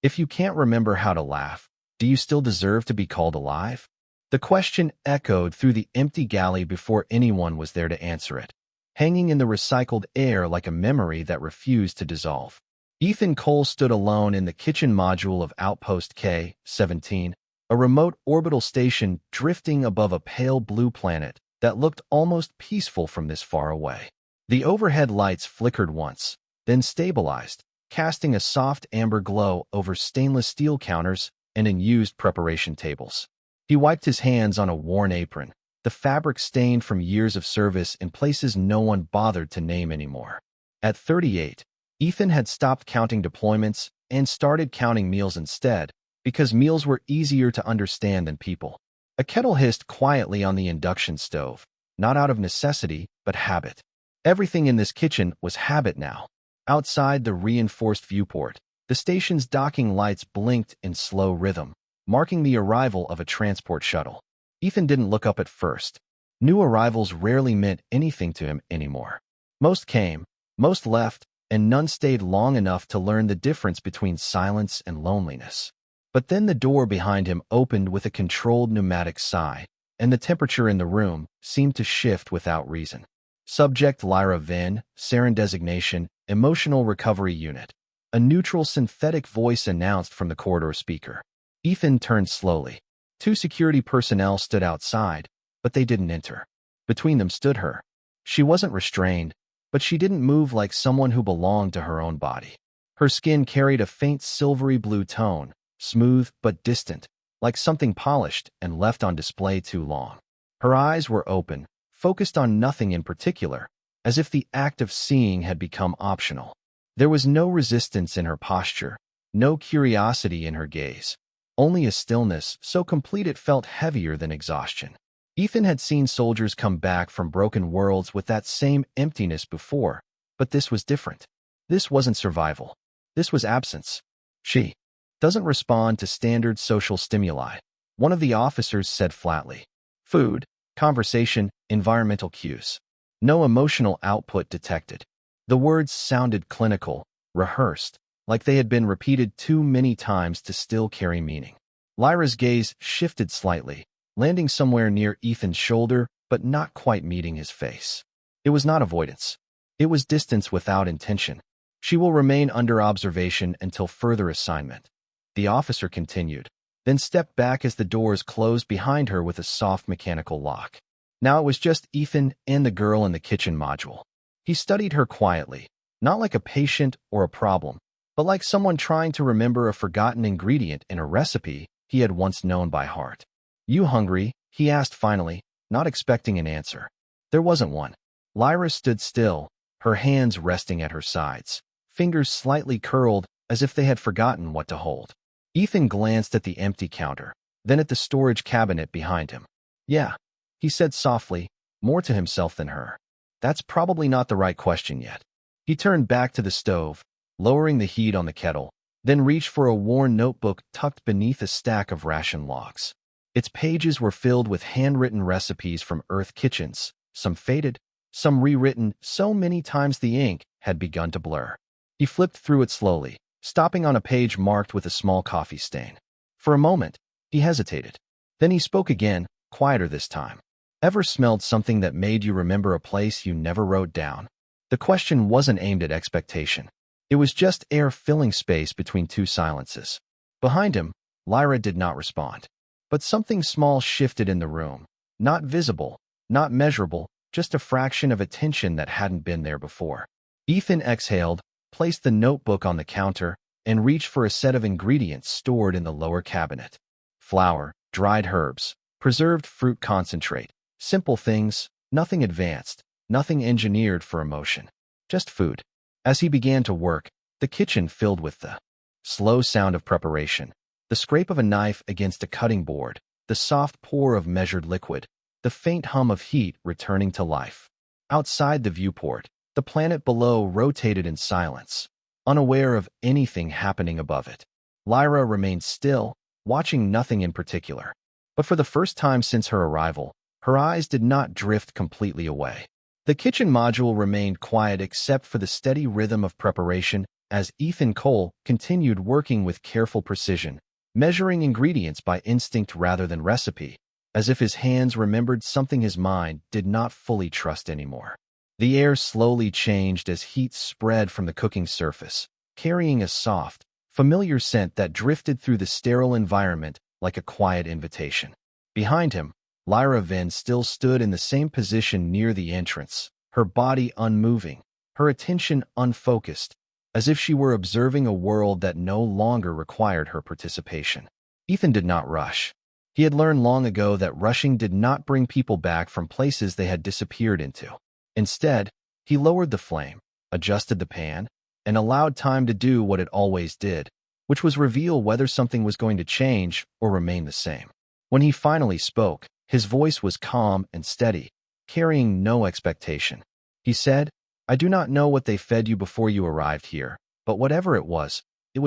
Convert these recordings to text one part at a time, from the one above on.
If you can't remember how to laugh, do you still deserve to be called alive? The question echoed through the empty galley before anyone was there to answer it, hanging in the recycled air like a memory that refused to dissolve. Ethan Cole stood alone in the kitchen module of Outpost K-17, a remote orbital station drifting above a pale blue planet that looked almost peaceful from this far away. The overhead lights flickered once, then stabilized, casting a soft amber glow over stainless steel counters and unused preparation tables. He wiped his hands on a worn apron, the fabric stained from years of service in places no one bothered to name anymore. At 38, Ethan had stopped counting deployments and started counting meals instead, because meals were easier to understand than people. A kettle hissed quietly on the induction stove, not out of necessity, but habit. Everything in this kitchen was habit now. Outside the reinforced viewport, the station's docking lights blinked in slow rhythm, marking the arrival of a transport shuttle. Ethan didn't look up at first. New arrivals rarely meant anything to him anymore. Most came, most left, and none stayed long enough to learn the difference between silence and loneliness. But then the door behind him opened with a controlled pneumatic sigh, and the temperature in the room seemed to shift without reason. Subject Lyra Venn, Sarin designation, Emotional Recovery Unit. A neutral synthetic voice announced from the corridor speaker. Ethan turned slowly. Two security personnel stood outside, but they didn't enter. Between them stood her. She wasn't restrained, but she didn't move like someone who belonged to her own body. Her skin carried a faint silvery blue tone, smooth but distant, like something polished and left on display too long. Her eyes were open, focused on nothing in particular, as if the act of seeing had become optional. There was no resistance in her posture, no curiosity in her gaze, only a stillness so complete it felt heavier than exhaustion. Ethan had seen soldiers come back from broken worlds with that same emptiness before, but this was different. This wasn't survival. This was absence. She doesn't respond to standard social stimuli, one of the officers said flatly. Food, conversation, environmental cues. No emotional output detected. The words sounded clinical, rehearsed, like they had been repeated too many times to still carry meaning. Lyra's gaze shifted slightly, landing somewhere near Ethan's shoulder, but not quite meeting his face. It was not avoidance. It was distance without intention. She will remain under observation until further assignment. The officer continued, then stepped back as the doors closed behind her with a soft mechanical lock. Now it was just Ethan and the girl in the kitchen module. He studied her quietly, not like a patient or a problem, but like someone trying to remember a forgotten ingredient in a recipe he had once known by heart. You hungry? He asked finally, not expecting an answer. There wasn't one. Lyra stood still, her hands resting at her sides, fingers slightly curled as if they had forgotten what to hold. Ethan glanced at the empty counter, then at the storage cabinet behind him. Yeah, he said softly, more to himself than her. That's probably not the right question yet. He turned back to the stove, lowering the heat on the kettle, then reached for a worn notebook tucked beneath a stack of ration logs. Its pages were filled with handwritten recipes from Earth kitchens, some faded, some rewritten so many times the ink had begun to blur. He flipped through it slowly, stopping on a page marked with a small coffee stain. For a moment, he hesitated. Then he spoke again, quieter this time. Ever smelled something that made you remember a place you never wrote down? The question wasn't aimed at expectation. It was just air filling space between two silences. Behind him, Lyra did not respond. But something small shifted in the room. Not visible, not measurable, just a fraction of attention that hadn't been there before. Ethan exhaled, placed the notebook on the counter, and reached for a set of ingredients stored in the lower cabinet. Flour, dried herbs, preserved fruit concentrate. Simple things, nothing advanced, nothing engineered for emotion. Just food. As he began to work, the kitchen filled with the slow sound of preparation, the scrape of a knife against a cutting board, the soft pour of measured liquid, the faint hum of heat returning to life. Outside the viewport, the planet below rotated in silence, unaware of anything happening above it. Lyra remained still, watching nothing in particular. But for the first time since her arrival, her eyes did not drift completely away. The kitchen module remained quiet except for the steady rhythm of preparation as Ethan Cole continued working with careful precision, measuring ingredients by instinct rather than recipe, as if his hands remembered something his mind did not fully trust anymore. The air slowly changed as heat spread from the cooking surface, carrying a soft, familiar scent that drifted through the sterile environment like a quiet invitation. Behind him, Lyra Vin still stood in the same position near the entrance, her body unmoving, her attention unfocused, as if she were observing a world that no longer required her participation. Ethan did not rush. He had learned long ago that rushing did not bring people back from places they had disappeared into. Instead, he lowered the flame, adjusted the pan, and allowed time to do what it always did, which was reveal whether something was going to change or remain the same. When he finally spoke, his voice was calm and steady, carrying no expectation. He said, "I do not know what they fed you before you arrived here, but whatever it was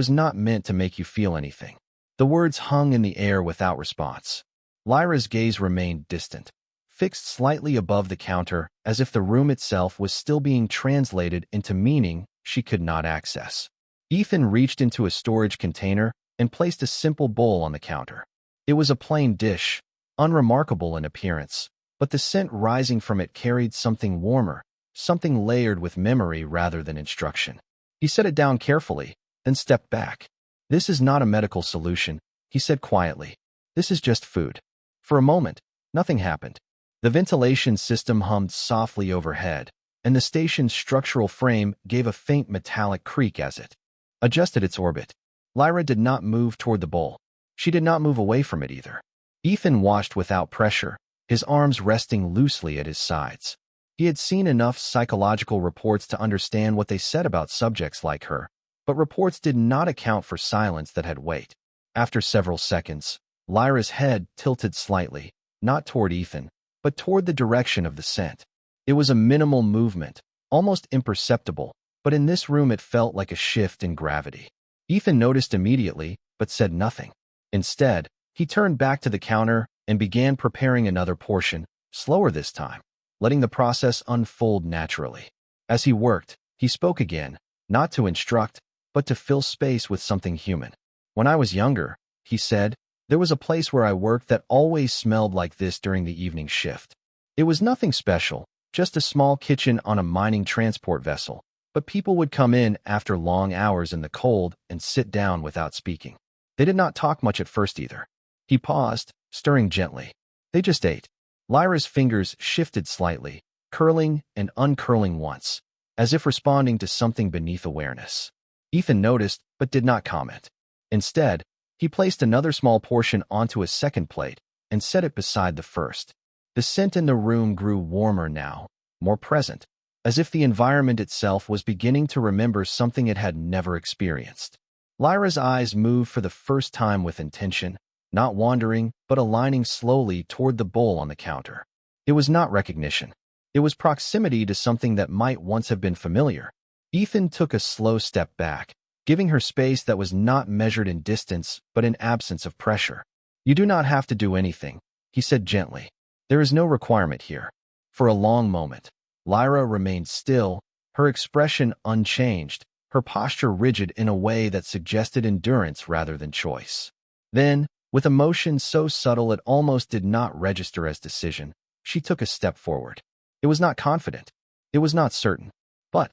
not meant to make you feel anything." The words hung in the air without response. Lyra's gaze remained distant, fixed slightly above the counter, as if the room itself was still being translated into meaning she could not access. Ethan reached into a storage container and placed a simple bowl on the counter. It was a plain dish, unremarkable in appearance, but the scent rising from it carried something warmer, something layered with memory rather than instruction. He set it down carefully, then stepped back. "This is not a medical solution," he said quietly. "This is just food." For a moment, nothing happened. The ventilation system hummed softly overhead, and the station's structural frame gave a faint metallic creak as it adjusted its orbit. Lyra did not move toward the bowl. She did not move away from it either. Ethan watched without pressure, his arms resting loosely at his sides. He had seen enough psychological reports to understand what they said about subjects like her, but reports did not account for silence that had weight. After several seconds, Lyra's head tilted slightly, not toward Ethan, but toward the direction of the scent. It was a minimal movement, almost imperceptible, but in this room it felt like a shift in gravity. Ethan noticed immediately, but said nothing. Instead, he turned back to the counter and began preparing another portion, slower this time, letting the process unfold naturally. As he worked, he spoke again, not to instruct, but to fill space with something human. "When I was younger," he said, "there was a place where I worked that always smelled like this during the evening shift. It was nothing special, just a small kitchen on a mining transport vessel, but people would come in after long hours in the cold and sit down without speaking. They did not talk much at first either." He paused, stirring gently. "They just ate." Lyra's fingers shifted slightly, curling and uncurling once, as if responding to something beneath awareness. Ethan noticed, but did not comment. Instead, he placed another small portion onto a second plate and set it beside the first. The scent in the room grew warmer now, more present, as if the environment itself was beginning to remember something it had never experienced. Lyra's eyes moved for the first time with intention, not wandering, but aligning slowly toward the bowl on the counter. It was not recognition. It was proximity to something that might once have been familiar. Ethan took a slow step back, giving her space that was not measured in distance but in absence of pressure. "You do not have to do anything," he said gently. "There is no requirement here." For a long moment, Lyra remained still, her expression unchanged, her posture rigid in a way that suggested endurance rather than choice. Then, with emotion so subtle it almost did not register as decision, she took a step forward. It was not confident. It was not certain. But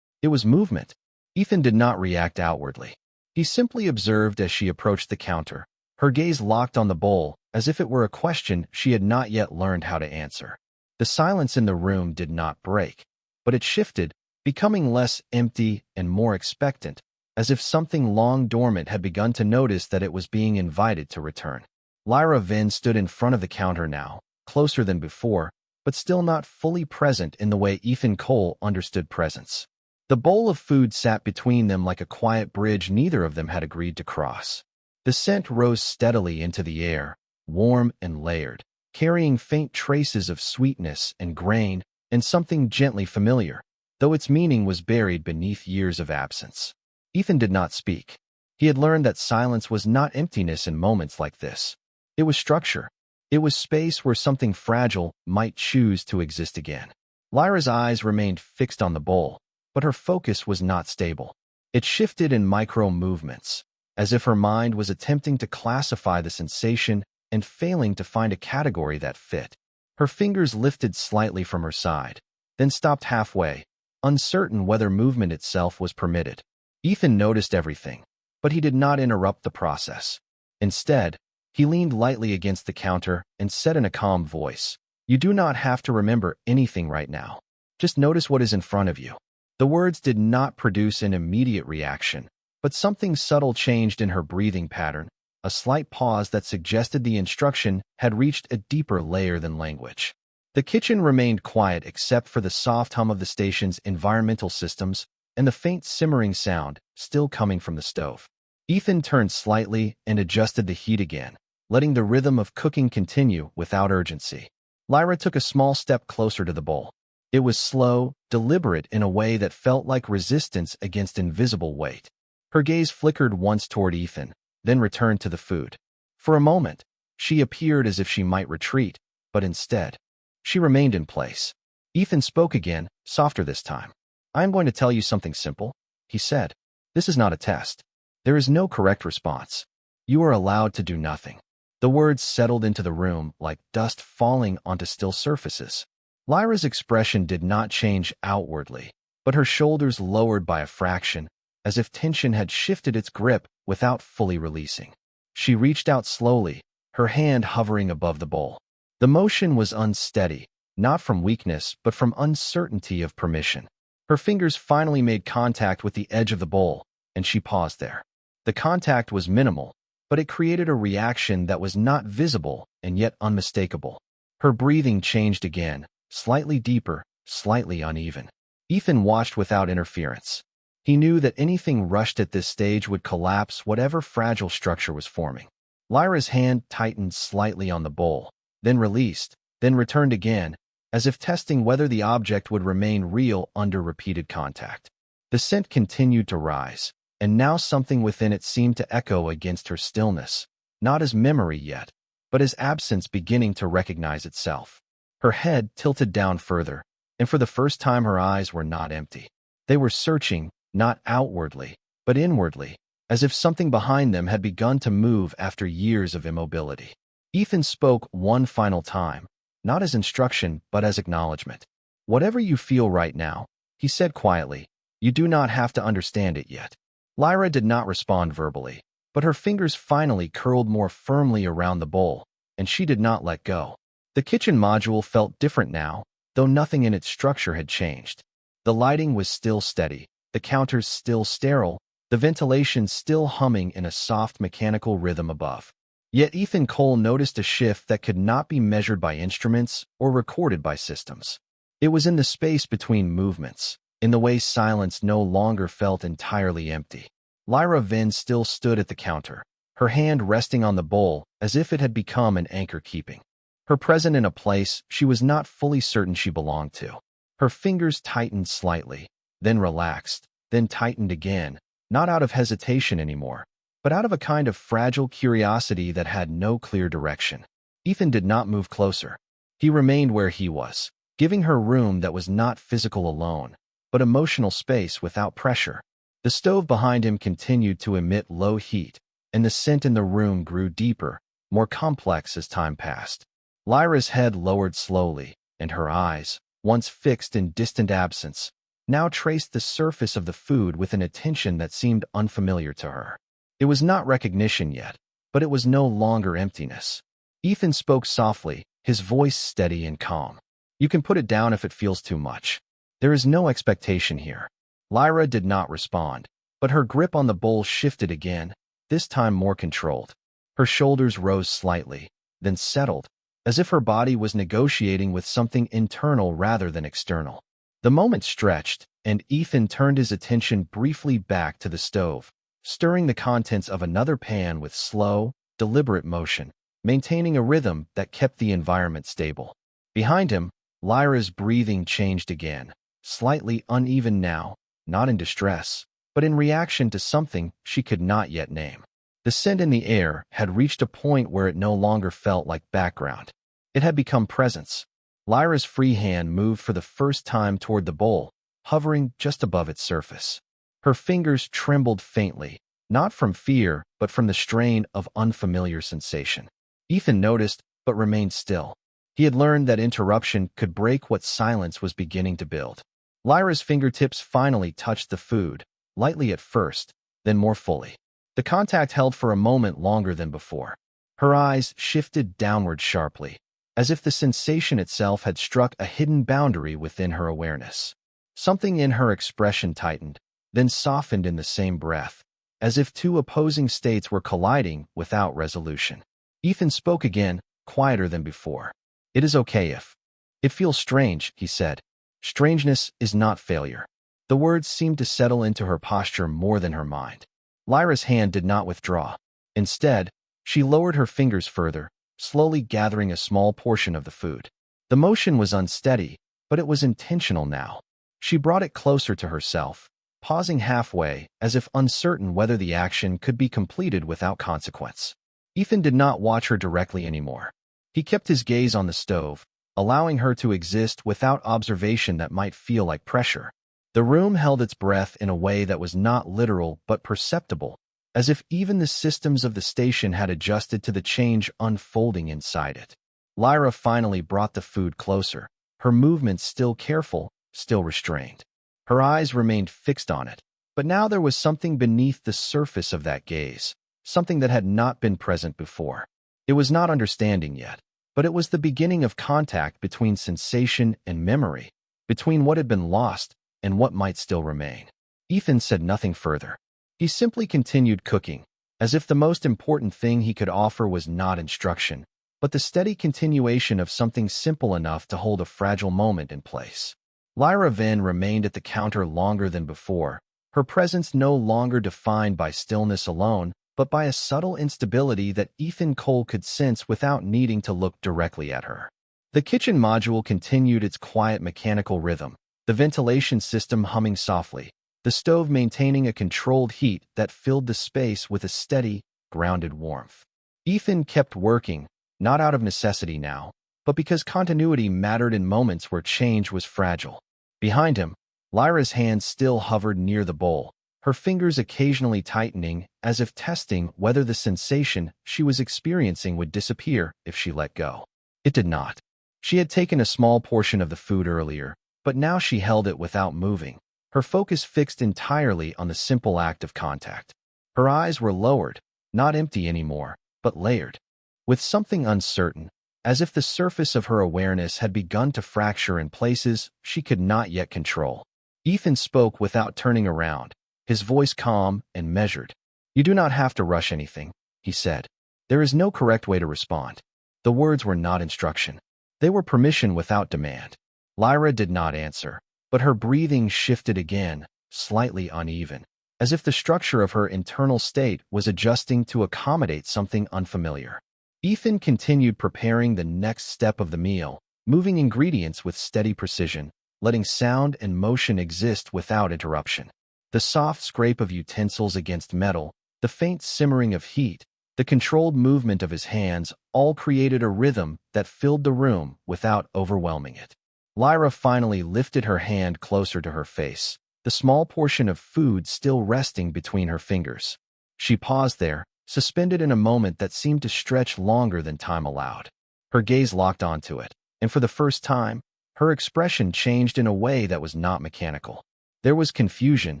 it was movement. Ethan did not react outwardly. He simply observed as she approached the counter, her gaze locked on the bowl, as if it were a question she had not yet learned how to answer. The silence in the room did not break, but it shifted, becoming less empty and more expectant, as if something long dormant had begun to notice that it was being invited to return. Lyra Vin stood in front of the counter now, closer than before, but still not fully present in the way Ethan Cole understood presence. The bowl of food sat between them like a quiet bridge neither of them had agreed to cross. The scent rose steadily into the air, warm and layered, carrying faint traces of sweetness and grain and something gently familiar, though its meaning was buried beneath years of absence. Ethan did not speak. He had learned that silence was not emptiness in moments like this. It was structure. It was space where something fragile might choose to exist again. Lyra's eyes remained fixed on the bowl, but her focus was not stable. It shifted in micro movements, as if her mind was attempting to classify the sensation and failing to find a category that fit. Her fingers lifted slightly from her side, then stopped halfway, uncertain whether movement itself was permitted. Ethan noticed everything, but he did not interrupt the process. Instead, he leaned lightly against the counter and said in a calm voice, "You do not have to remember anything right now. Just notice what is in front of you." The words did not produce an immediate reaction, but something subtle changed in her breathing pattern, a slight pause that suggested the instruction had reached a deeper layer than language. The kitchen remained quiet except for the soft hum of the station's environmental systems and the faint simmering sound still coming from the stove. Ethan turned slightly and adjusted the heat again, letting the rhythm of cooking continue without urgency. Lyra took a small step closer to the bowl. It was slow, deliberate in a way that felt like resistance against invisible weight. Her gaze flickered once toward Ethan, then returned to the food. For a moment, she appeared as if she might retreat, but instead, she remained in place. Ethan spoke again, softer this time. "I am going to tell you something simple," he said. "This is not a test. There is no correct response. You are allowed to do nothing." The words settled into the room like dust falling onto still surfaces. Lyra's expression did not change outwardly, but her shoulders lowered by a fraction, as if tension had shifted its grip without fully releasing. She reached out slowly, her hand hovering above the bowl. The motion was unsteady, not from weakness but from uncertainty of permission. Her fingers finally made contact with the edge of the bowl, and she paused there. The contact was minimal, but it created a reaction that was not visible and yet unmistakable. Her breathing changed again, slightly deeper, slightly uneven. Ethan watched without interference. He knew that anything rushed at this stage would collapse whatever fragile structure was forming. Lyra's hand tightened slightly on the bowl, then released, then returned again, as if testing whether the object would remain real under repeated contact. The scent continued to rise, and now something within it seemed to echo against her stillness, not as memory yet, but as absence beginning to recognize itself. Her head tilted down further, and for the first time her eyes were not empty. They were searching, not outwardly, but inwardly, as if something behind them had begun to move after years of immobility. Ethan spoke one final time, not as instruction but as acknowledgement. "Whatever you feel right now," he said quietly, "you do not have to understand it yet." Lyra did not respond verbally, but her fingers finally curled more firmly around the bowl, and she did not let go. The kitchen module felt different now, though nothing in its structure had changed. The lighting was still steady, the counters still sterile, the ventilation still humming in a soft mechanical rhythm above. Yet Ethan Cole noticed a shift that could not be measured by instruments or recorded by systems. It was in the space between movements, in the way silence no longer felt entirely empty. Lyra Vin still stood at the counter, her hand resting on the bowl as if it had become an anchor keeping her present in a place she was not fully certain she belonged to. Her fingers tightened slightly, then relaxed, then tightened again, not out of hesitation anymore, but out of a kind of fragile curiosity that had no clear direction. Ethan did not move closer. He remained where he was, giving her room that was not physical alone, but emotional space without pressure. The stove behind him continued to emit low heat, and the scent in the room grew deeper, more complex as time passed. Lyra's head lowered slowly, and her eyes, once fixed in distant absence, now traced the surface of the food with an attention that seemed unfamiliar to her. It was not recognition yet, but it was no longer emptiness. Ethan spoke softly, his voice steady and calm. "You can put it down if it feels too much. There is no expectation here." Lyra did not respond, but her grip on the bowl shifted again, this time more controlled. Her shoulders rose slightly, then settled, as if her body was negotiating with something internal rather than external. The moment stretched, and Ethan turned his attention briefly back to the stove, stirring the contents of another pan with slow, deliberate motion, maintaining a rhythm that kept the environment stable. Behind him, Lyra's breathing changed again, slightly uneven now, not in distress, but in reaction to something she could not yet name. The scent in the air had reached a point where it no longer felt like background. It had become presence. Lyra's free hand moved for the first time toward the bowl, hovering just above its surface. Her fingers trembled faintly, not from fear, but from the strain of unfamiliar sensation. Ethan noticed, but remained still. He had learned that interruption could break what silence was beginning to build. Lyra's fingertips finally touched the food, lightly at first, then more fully. The contact held for a moment longer than before. Her eyes shifted downward sharply, as if the sensation itself had struck a hidden boundary within her awareness. Something in her expression tightened, then softened in the same breath, as if two opposing states were colliding without resolution. Ethan spoke again, quieter than before. "It is okay if. It feels strange," he said. "Strangeness is not failure." The words seemed to settle into her posture more than her mind. Lyra's hand did not withdraw. Instead, she lowered her fingers further, slowly gathering a small portion of the food. The motion was unsteady, but it was intentional now. She brought it closer to herself, pausing halfway, as if uncertain whether the action could be completed without consequence. Ethan did not watch her directly anymore. He kept his gaze on the stove, allowing her to exist without observation that might feel like pressure. The room held its breath in a way that was not literal but perceptible, as if even the systems of the station had adjusted to the change unfolding inside it. Lyra finally brought the food closer, her movements still careful, still restrained. Her eyes remained fixed on it, but now there was something beneath the surface of that gaze, something that had not been present before. It was not understanding yet, but it was the beginning of contact between sensation and memory, between what had been lost and what might still remain. Ethan said nothing further. He simply continued cooking, as if the most important thing he could offer was not instruction, but the steady continuation of something simple enough to hold a fragile moment in place. Lyra then remained at the counter longer than before, her presence no longer defined by stillness alone, but by a subtle instability that Ethan Cole could sense without needing to look directly at her. The kitchen module continued its quiet mechanical rhythm, the ventilation system humming softly, the stove maintaining a controlled heat that filled the space with a steady, grounded warmth. Ethan kept working, not out of necessity now, but because continuity mattered in moments where change was fragile. Behind him, Lyra's hands still hovered near the bowl, her fingers occasionally tightening as if testing whether the sensation she was experiencing would disappear if she let go. It did not. She had taken a small portion of the food earlier, but now she held it without moving, her focus fixed entirely on the simple act of contact. Her eyes were lowered, not empty anymore, but layered, with something uncertain, as if the surface of her awareness had begun to fracture in places she could not yet control. Ethan spoke without turning around, his voice calm and measured. "You do not have to rush anything," he said. "There is no correct way to respond." The words were not instruction. They were permission without demand. Lyra did not answer, but her breathing shifted again, slightly uneven, as if the structure of her internal state was adjusting to accommodate something unfamiliar. Ethan continued preparing the next step of the meal, moving ingredients with steady precision, letting sound and motion exist without interruption. The soft scrape of utensils against metal, the faint simmering of heat, the controlled movement of his hands all created a rhythm that filled the room without overwhelming it. Lyra finally lifted her hand closer to her face, the small portion of food still resting between her fingers. She paused there, suspended in a moment that seemed to stretch longer than time allowed. Her gaze locked onto it, and for the first time, her expression changed in a way that was not mechanical. There was confusion,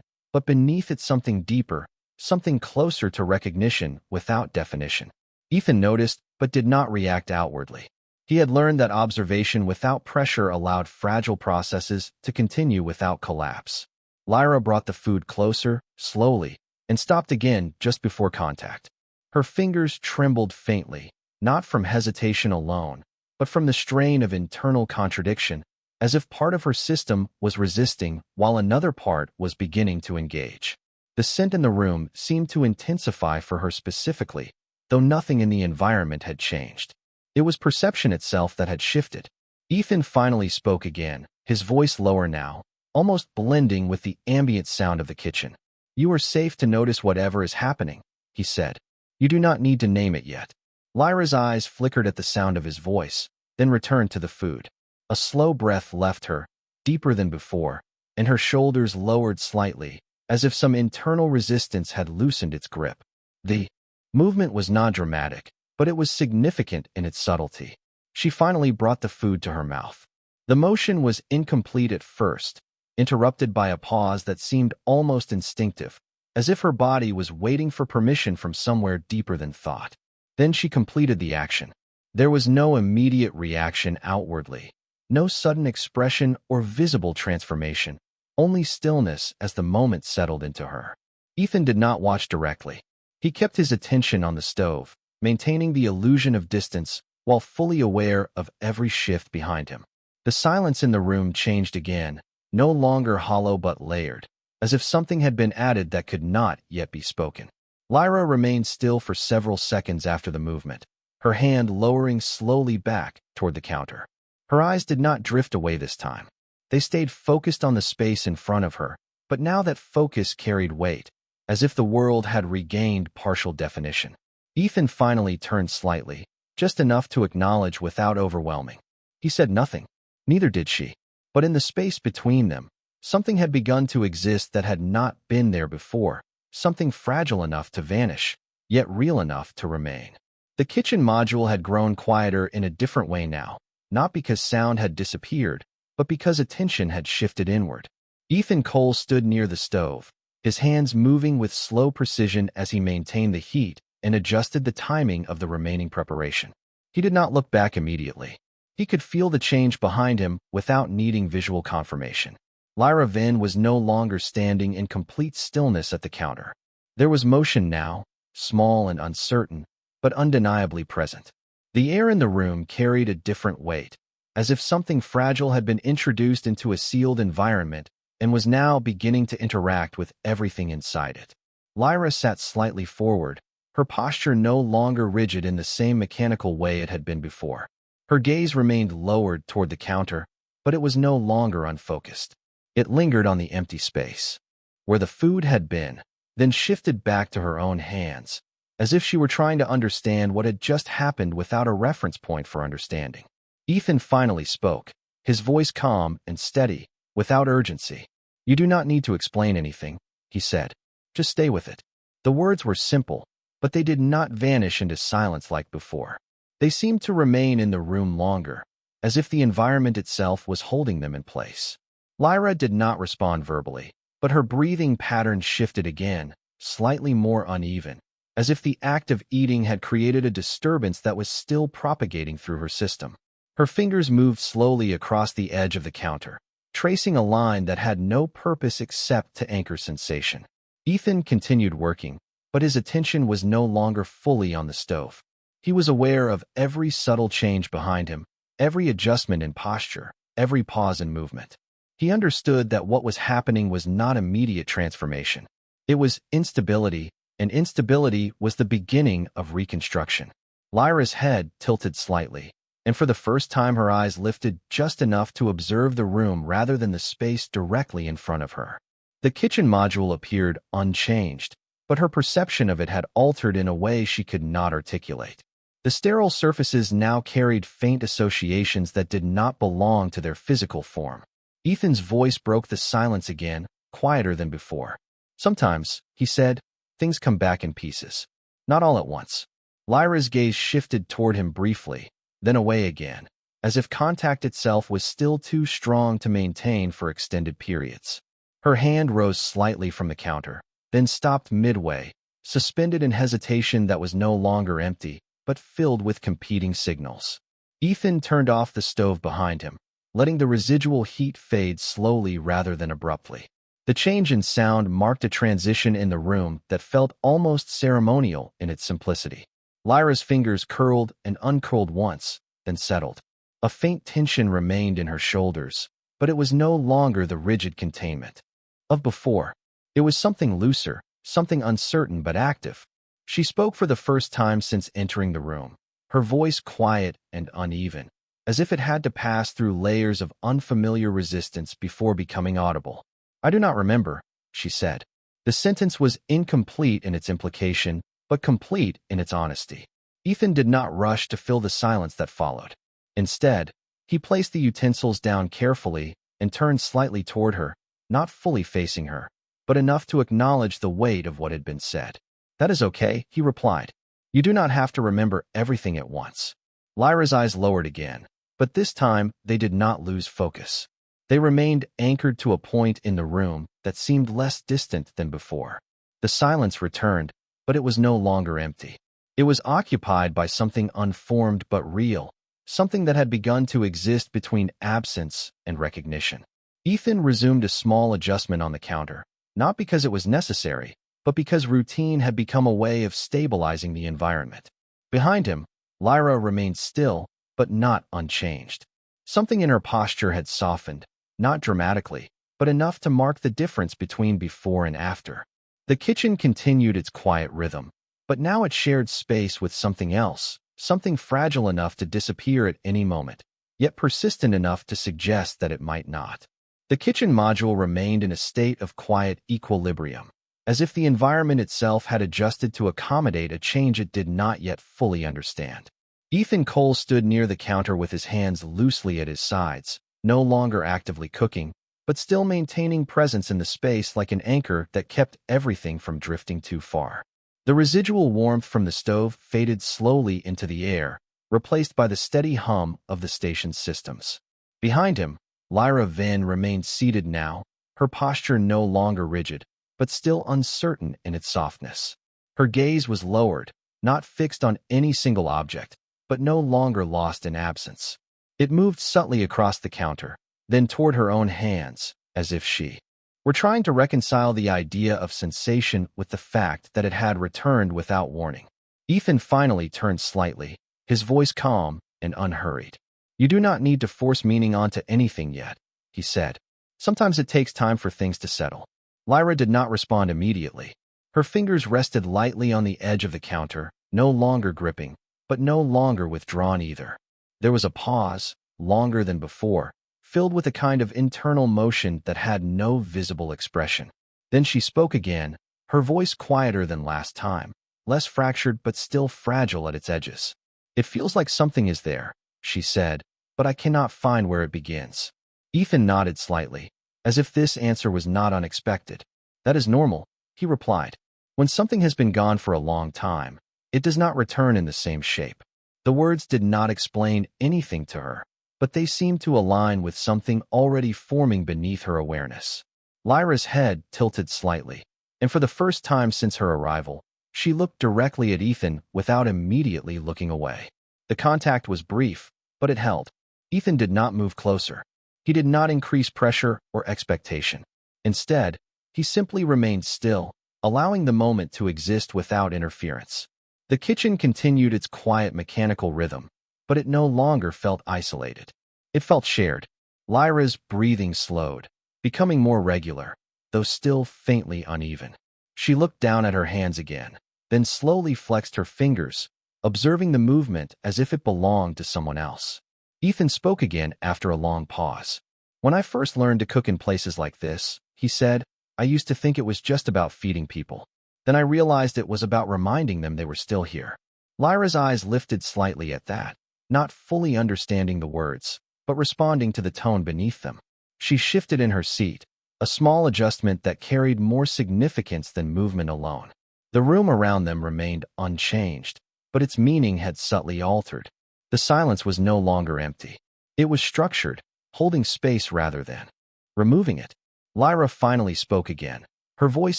but beneath it something deeper, something closer to recognition without definition. Ethan noticed, but did not react outwardly. He had learned that observation without pressure allowed fragile processes to continue without collapse. Lyra brought the food closer, slowly, and stopped again just before contact. Her fingers trembled faintly, not from hesitation alone, but from the strain of internal contradiction, as if part of her system was resisting while another part was beginning to engage. The scent in the room seemed to intensify for her specifically, though nothing in the environment had changed. It was perception itself that had shifted. Ethan finally spoke again, his voice lower now, almost blending with the ambient sound of the kitchen. "You are safe to notice whatever is happening," he said. "You do not need to name it yet." Lyra's eyes flickered at the sound of his voice, then returned to the food. A slow breath left her, deeper than before, and her shoulders lowered slightly, as if some internal resistance had loosened its grip. The movement was not dramatic, but it was significant in its subtlety. She finally brought the food to her mouth. The motion was incomplete at first, interrupted by a pause that seemed almost instinctive, as if her body was waiting for permission from somewhere deeper than thought. Then she completed the action. There was no immediate reaction outwardly, no sudden expression or visible transformation, only stillness as the moment settled into her. Ethan did not watch directly. He kept his attention on the stove, maintaining the illusion of distance while fully aware of every shift behind him. The silence in the room changed again, no longer hollow but layered, as if something had been added that could not yet be spoken. Lyra remained still for several seconds after the movement, her hand lowering slowly back toward the counter. Her eyes did not drift away this time. They stayed focused on the space in front of her, but now that focus carried weight, as if the world had regained partial definition. Ethan finally turned slightly, just enough to acknowledge without overwhelming. He said nothing. Neither did she. But in the space between them, something had begun to exist that had not been there before, something fragile enough to vanish, yet real enough to remain. The kitchen module had grown quieter in a different way now, not because sound had disappeared, but because attention had shifted inward. Ethan Cole stood near the stove, his hands moving with slow precision as he maintained the heat and adjusted the timing of the remaining preparation. He did not look back immediately. He could feel the change behind him without needing visual confirmation. Lyra Vin was no longer standing in complete stillness at the counter. There was motion now, small and uncertain, but undeniably present. The air in the room carried a different weight, as if something fragile had been introduced into a sealed environment and was now beginning to interact with everything inside it. Lyra sat slightly forward, her posture no longer rigid in the same mechanical way it had been before. Her gaze remained lowered toward the counter, but it was no longer unfocused. It lingered on the empty space, where the food had been, then shifted back to her own hands, as if she were trying to understand what had just happened without a reference point for understanding. Ethan finally spoke, his voice calm and steady, without urgency. "You do not need to explain anything," he said. "Just stay with it." The words were simple, but they did not vanish into silence like before. They seemed to remain in the room longer, as if the environment itself was holding them in place. Lyra did not respond verbally, but her breathing pattern shifted again, slightly more uneven, as if the act of eating had created a disturbance that was still propagating through her system. Her fingers moved slowly across the edge of the counter, tracing a line that had no purpose except to anchor sensation. Ethan continued working, but his attention was no longer fully on the stove. He was aware of every subtle change behind him, every adjustment in posture, every pause in movement. He understood that what was happening was not immediate transformation. It was instability, and instability was the beginning of reconstruction. Lyra's head tilted slightly, and for the first time her eyes lifted just enough to observe the room rather than the space directly in front of her. The kitchen module appeared unchanged, but her perception of it had altered in a way she could not articulate. The sterile surfaces now carried faint associations that did not belong to their physical form. Ethan's voice broke the silence again, quieter than before. "Sometimes," he said, "things come back in pieces. Not all at once." Lyra's gaze shifted toward him briefly, then away again, as if contact itself was still too strong to maintain for extended periods. Her hand rose slightly from the counter, then stopped midway, suspended in hesitation that was no longer empty, but filled with competing signals. Ethan turned off the stove behind him, letting the residual heat fade slowly rather than abruptly. The change in sound marked a transition in the room that felt almost ceremonial in its simplicity. Lyra's fingers curled and uncurled once, then settled. A faint tension remained in her shoulders, but it was no longer the rigid containment of before. It was something looser, something uncertain but active. She spoke for the first time since entering the room, her voice quiet and uneven, as if it had to pass through layers of unfamiliar resistance before becoming audible. "I do not remember," she said. The sentence was incomplete in its implication, but complete in its honesty. Ethan did not rush to fill the silence that followed. Instead, he placed the utensils down carefully and turned slightly toward her, not fully facing her. but enough to acknowledge the weight of what had been said. "That is okay," he replied. "You do not have to remember everything at once." Lyra's eyes lowered again, but this time they did not lose focus. They remained anchored to a point in the room that seemed less distant than before. The silence returned, but it was no longer empty. It was occupied by something unformed but real, something that had begun to exist between absence and recognition. Ethan resumed a small adjustment on the counter, not because it was necessary, but because routine had become a way of stabilizing the environment. Behind him, Lyra remained still, but not unchanged. Something in her posture had softened, not dramatically, but enough to mark the difference between before and after. The kitchen continued its quiet rhythm, but now it shared space with something else, something fragile enough to disappear at any moment, yet persistent enough to suggest that it might not. The kitchen module remained in a state of quiet equilibrium, as if the environment itself had adjusted to accommodate a change it did not yet fully understand. Ethan Cole stood near the counter with his hands loosely at his sides, no longer actively cooking, but still maintaining presence in the space like an anchor that kept everything from drifting too far. The residual warmth from the stove faded slowly into the air, replaced by the steady hum of the station's systems. Behind him, Lyra Vin remained seated now, her posture no longer rigid, but still uncertain in its softness. Her gaze was lowered, not fixed on any single object, but no longer lost in absence. It moved subtly across the counter, then toward her own hands, as if she were trying to reconcile the idea of sensation with the fact that it had returned without warning. Ethan finally turned slightly, his voice calm and unhurried. "You do not need to force meaning onto anything yet," he said. "Sometimes it takes time for things to settle." Lyra did not respond immediately. Her fingers rested lightly on the edge of the counter, no longer gripping, but no longer withdrawn either. There was a pause, longer than before, filled with a kind of internal motion that had no visible expression. Then she spoke again, her voice quieter than last time, less fractured but still fragile at its edges. "It feels like something is there," she said, "but I cannot find where it begins." Ethan nodded slightly, as if this answer was not unexpected. "That is normal," he replied. "When something has been gone for a long time, it does not return in the same shape." The words did not explain anything to her, but they seemed to align with something already forming beneath her awareness. Lyra's head tilted slightly, and for the first time since her arrival, she looked directly at Ethan without immediately looking away. The contact was brief, but it held. Ethan did not move closer. He did not increase pressure or expectation. Instead, he simply remained still, allowing the moment to exist without interference. The kitchen continued its quiet mechanical rhythm, but it no longer felt isolated. It felt shared. Lyra's breathing slowed, becoming more regular, though still faintly uneven. She looked down at her hands again, then slowly flexed her fingers, observing the movement as if it belonged to someone else. Ethan spoke again after a long pause. "When I first learned to cook in places like this," he said, "I used to think it was just about feeding people. Then I realized it was about reminding them they were still here." Lyra's eyes lifted slightly at that, not fully understanding the words, but responding to the tone beneath them. She shifted in her seat, a small adjustment that carried more significance than movement alone. The room around them remained unchanged, but its meaning had subtly altered. The silence was no longer empty. It was structured, holding space rather than removing it. Lyra finally spoke again, her voice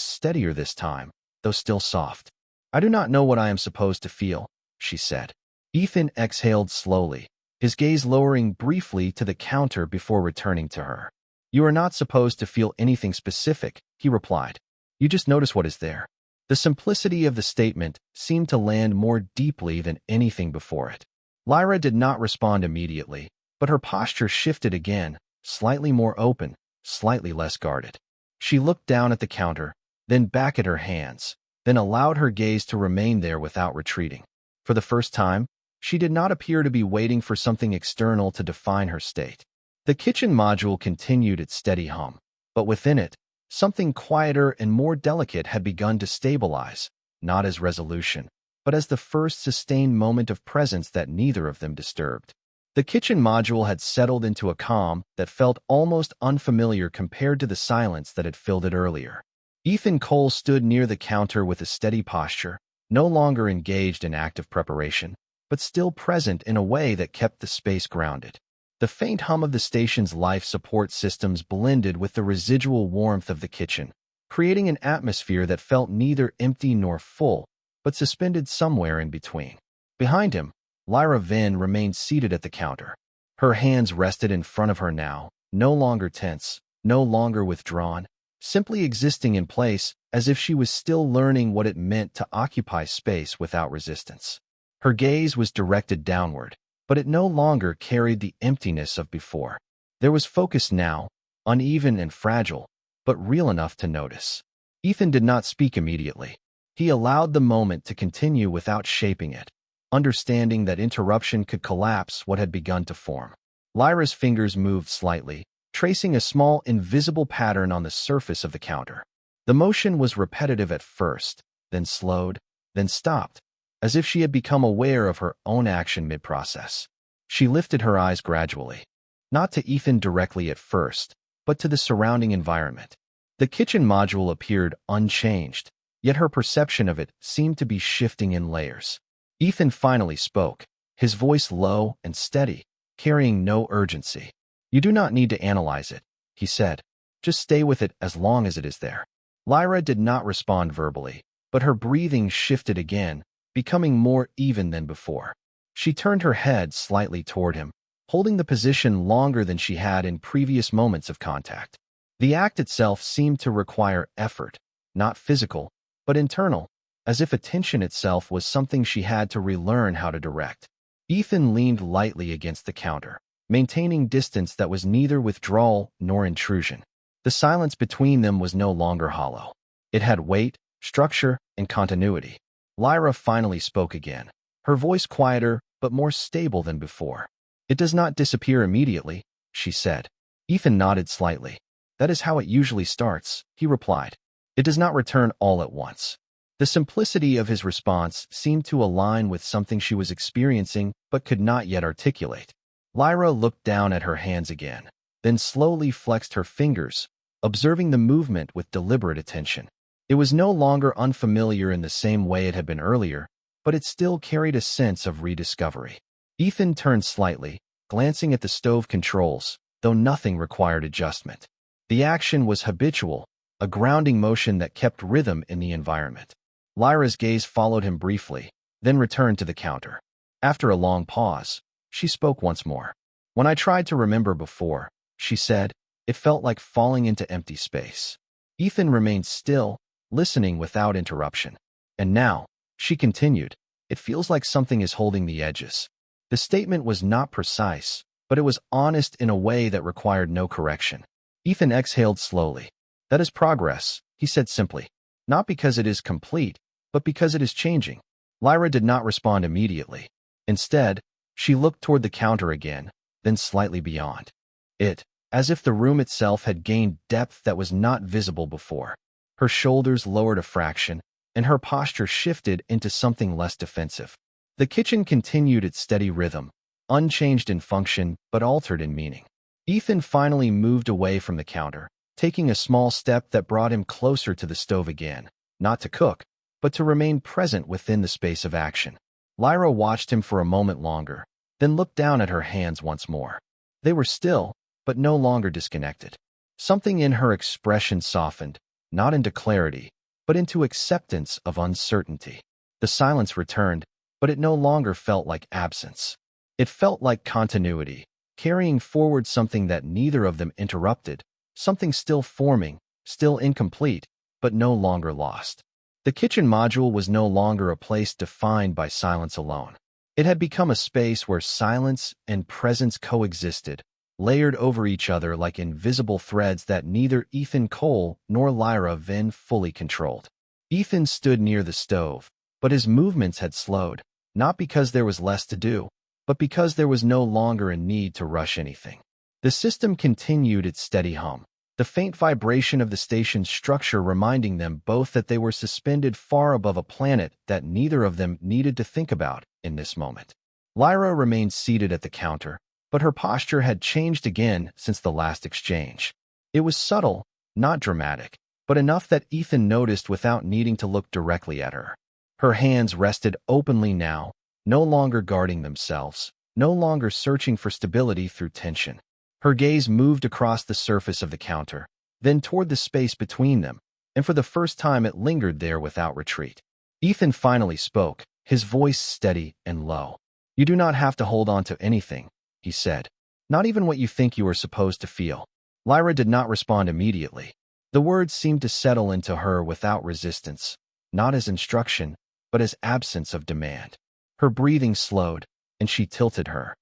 steadier this time, though still soft. "I do not know what I am supposed to feel," she said. Ethan exhaled slowly, his gaze lowering briefly to the counter before returning to her. "You are not supposed to feel anything specific," he replied. "You just notice what is there." The simplicity of the statement seemed to land more deeply than anything before it. Lyra did not respond immediately, but her posture shifted again, slightly more open, slightly less guarded. She looked down at the counter, then back at her hands, then allowed her gaze to remain there without retreating. For the first time, she did not appear to be waiting for something external to define her state. The kitchen module continued its steady hum, but within it, something quieter and more delicate had begun to stabilize, not as resolution, but as the first sustained moment of presence that neither of them disturbed. The kitchen module had settled into a calm that felt almost unfamiliar compared to the silence that had filled it earlier. Ethan Cole stood near the counter with a steady posture, no longer engaged in active preparation, but still present in a way that kept the space grounded. The faint hum of the station's life support systems blended with the residual warmth of the kitchen, creating an atmosphere that felt neither empty nor full, but suspended somewhere in between. Behind him, Lyra Vin remained seated at the counter. Her hands rested in front of her now, no longer tense, no longer withdrawn, simply existing in place as if she was still learning what it meant to occupy space without resistance. Her gaze was directed downward, but it no longer carried the emptiness of before. There was focus now, uneven and fragile, but real enough to notice. Ethan did not speak immediately. He allowed the moment to continue without shaping it, understanding that interruption could collapse what had begun to form. Lyra's fingers moved slightly, tracing a small invisible pattern on the surface of the counter. The motion was repetitive at first, then slowed, then stopped, as if she had become aware of her own action mid-process. She lifted her eyes gradually, not to Ethan directly at first, but to the surrounding environment. The kitchen module appeared unchanged, yet her perception of it seemed to be shifting in layers. Ethan finally spoke, his voice low and steady, carrying no urgency. "You do not need to analyze it," he said. "Just stay with it as long as it is there." Lyra did not respond verbally, but her breathing shifted again, becoming more even than before. She turned her head slightly toward him, holding the position longer than she had in previous moments of contact. The act itself seemed to require effort, not physical, but internal, as if attention itself was something she had to relearn how to direct. Ethan leaned lightly against the counter, maintaining distance that was neither withdrawal nor intrusion. The silence between them was no longer hollow. It had weight, structure, and continuity. Lyra finally spoke again, her voice quieter but more stable than before. "It does not disappear immediately," she said. Ethan nodded slightly. "That is how it usually starts," he replied. "It does not return all at once." The simplicity of his response seemed to align with something she was experiencing but could not yet articulate. Lyra looked down at her hands again, then slowly flexed her fingers, observing the movement with deliberate attention. It was no longer unfamiliar in the same way it had been earlier, but it still carried a sense of rediscovery. Ethan turned slightly, glancing at the stove controls, though nothing required adjustment. The action was habitual, a grounding motion that kept rhythm in the environment. Lyra's gaze followed him briefly, then returned to the counter. After a long pause, she spoke once more. "When I tried to remember before," she said, "it felt like falling into empty space." Ethan remained still, listening without interruption. "And now," she continued, "it feels like something is holding the edges." The statement was not precise, but it was honest in a way that required no correction. Ethan exhaled slowly. "That is progress," he said simply. "Not because it is complete, but because it is changing." Lyra did not respond immediately. Instead, she looked toward the counter again, then slightly beyond it, as if the room itself had gained depth that was not visible before. Her shoulders lowered a fraction, and her posture shifted into something less defensive. The kitchen continued its steady rhythm, unchanged in function but altered in meaning. Ethan finally moved away from the counter, taking a small step that brought him closer to the stove again, not to cook, but to remain present within the space of action. Lyra watched him for a moment longer, then looked down at her hands once more. They were still, but no longer disconnected. Something in her expression softened, not into clarity, but into acceptance of uncertainty. The silence returned, but it no longer felt like absence. It felt like continuity, carrying forward something that neither of them interrupted, something still forming, still incomplete, but no longer lost. The kitchen module was no longer a place defined by silence alone. It had become a space where silence and presence coexisted, layered over each other like invisible threads that neither Ethan Cole nor Lyra Vin fully controlled. Ethan stood near the stove, but his movements had slowed, not because there was less to do, but because there was no longer a need to rush anything. The system continued its steady hum, the faint vibration of the station's structure reminding them both that they were suspended far above a planet that neither of them needed to think about in this moment. Lyra remained seated at the counter, but her posture had changed again since the last exchange. It was subtle, not dramatic, but enough that Ethan noticed without needing to look directly at her. Her hands rested openly now, no longer guarding themselves, no longer searching for stability through tension. Her gaze moved across the surface of the counter, then toward the space between them, and for the first time it lingered there without retreat. Ethan finally spoke, his voice steady and low. "You do not have to hold on to anything," he said. "Not even what you think you are supposed to feel." Lyra did not respond immediately. The words seemed to settle into her without resistance, not as instruction, but as absence of demand. Her breathing slowed, and she tilted her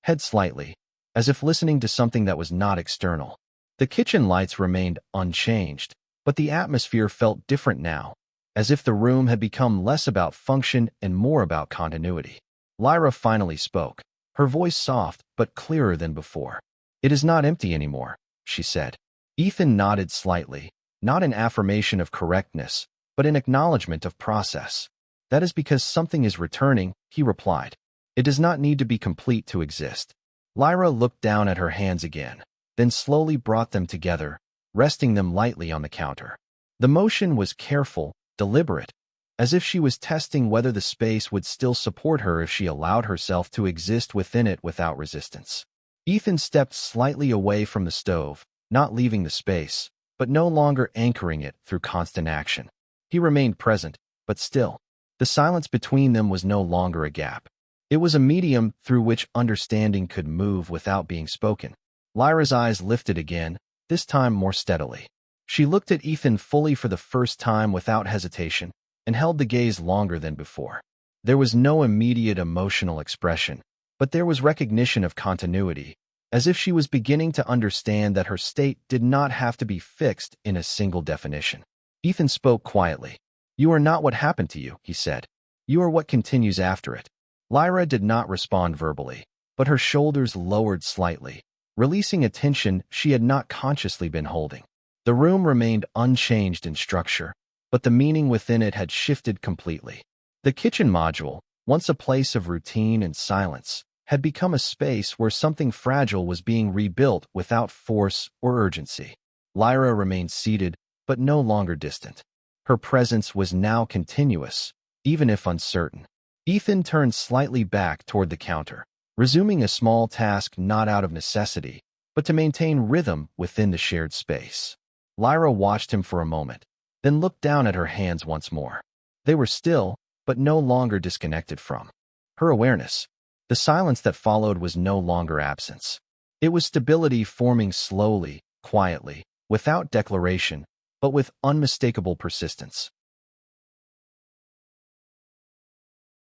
head slightly, as if listening to something that was not external. The kitchen lights remained unchanged, but the atmosphere felt different now, as if the room had become less about function and more about continuity. Lyra finally spoke, her voice soft but clearer than before. "It is not empty anymore," she said. Ethan nodded slightly, not in affirmation of correctness, but in acknowledgement of process. "That is because something is returning," he replied. "It does not need to be complete to exist." Lyra looked down at her hands again, then slowly brought them together, resting them lightly on the counter. The motion was careful, deliberate, as if she was testing whether the space would still support her if she allowed herself to exist within it without resistance. Ethan stepped slightly away from the stove, not leaving the space, but no longer anchoring it through constant action. He remained present, but still. The silence between them was no longer a gap. It was a medium through which understanding could move without being spoken. Lyra's eyes lifted again, this time more steadily. She looked at Ethan fully for the first time without hesitation, and held the gaze longer than before. There was no immediate emotional expression, but there was recognition of continuity, as if she was beginning to understand that her state did not have to be fixed in a single definition. Ethan spoke quietly. "You are not what happened to you," he said. "You are what continues after it." Lyra did not respond verbally, but her shoulders lowered slightly, releasing a tension she had not consciously been holding. The room remained unchanged in structure, but the meaning within it had shifted completely. The kitchen module, once a place of routine and silence, had become a space where something fragile was being rebuilt without force or urgency. Lyra remained seated, but no longer distant. Her presence was now continuous, even if uncertain. Ethan turned slightly back toward the counter, resuming a small task not out of necessity, but to maintain rhythm within the shared space. Lyra watched him for a moment, then looked down at her hands once more. They were still, but no longer disconnected from her awareness. The silence that followed was no longer absence. It was stability forming slowly, quietly, without declaration, but with unmistakable persistence.